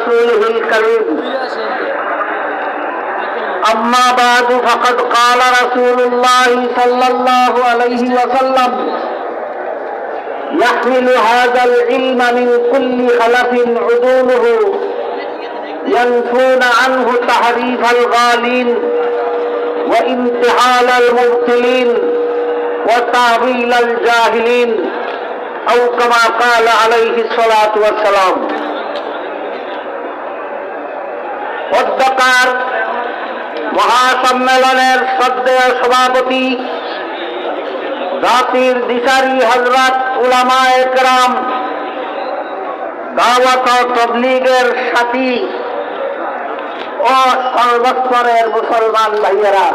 رسوله الكريم أما بعد فقد قال رسول الله صلى الله عليه وسلم يحمل هذا العلم من كل خلف عدوله ينفون عنه تحريف الغالين وامتحال المبتلين وتعويل الجاهلين أو كما قال عليه الصلاة والسلام অধ্যকার মহাসম্মেলনের শ্রদ্ধেয় সভাপতি জাতির দিশারি হযরত উলামায়ে কেরাম দাওয়াত ও তাবলীগের সাথী ও সর্বস্তরের মুসলমান ভাইয়েরা,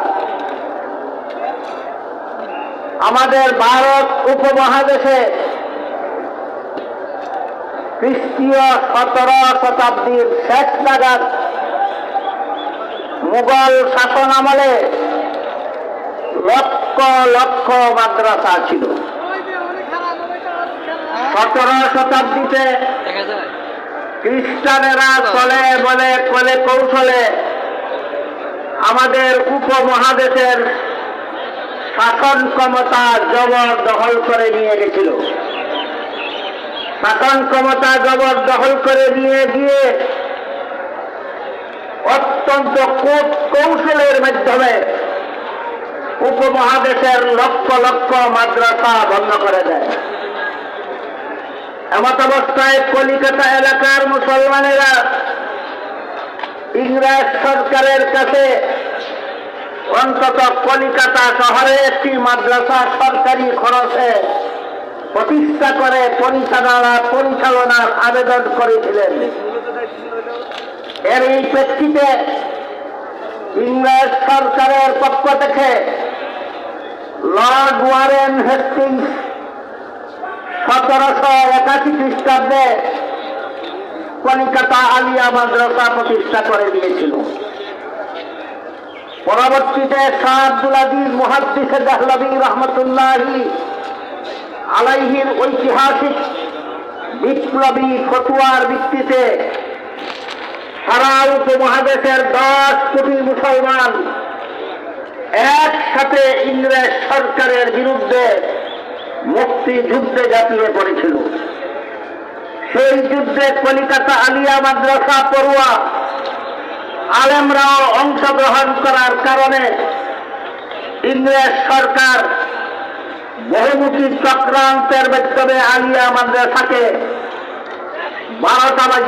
আমাদের ভারত উপমহাদেশে খ্রিস্টীয় 17 শতাব্দীর শেষ নাগাদ মুঘল শাসন আমলে লক্ষ লক্ষ মাদ্রাসা ছিল। 17 শতাব্দীতে খ্রিস্টানেরা চলে বলে কলে কৌশলে আমাদের উপমহাদেশের শাসন ক্ষমতা জবরদখল করে নিয়ে গেছিল। শাসন ক্ষমতা জবরদখল করে নিয়ে গিয়ে অত্যন্ত কৌশলের মাধ্যমে উপমহাদেশের লক্ষ লক্ষ মাদ্রাসা বন্ধ করে দেয়। এমত অবস্থায় কলিকাতা এলাকার মুসলমানেরা ইংরেজ সরকারের কাছে অন্তত কলিকাতা শহরে একটি মাদ্রাসা সরকারি খরচে প্রতিষ্ঠা করে পরিচালনার আবেদন করেছিলেন। এর এই প্রেক্ষিতে ইংরেজ সরকারের পক্ষ থেকে লর্ড ওয়ারেন হেস্টিংস 1781 খ্রিস্টাব্দে কলিকাতা আলিয়া মাদ্রাসা প্রতিষ্ঠা করে দিয়েছিল। পরবর্তীতে শাহ আব্দুল আজিজ মুহাদ্দিস দেহলভী রহমতুল্লাহি আলাইহির ঐতিহাসিক বিপ্লবী ফতোয়ার ভিত্তিতে সারা উপমহাদেশের 10 কোটি মুসলমান একসাথে ইংরেজ সরকারের বিরুদ্ধে মুক্তিযুদ্ধে ঝাঁপিয়ে পড়েছিল। সেই যুদ্ধে কলিকাতা আলিয়া মাদ্রাসা পড়ুয়া আলেমরাও অংশগ্রহণ করার কারণে ইংরেজ সরকার বহুমুখী চক্রান্তের মাধ্যমে আলিয়া মাদ্রাসাকে 12টা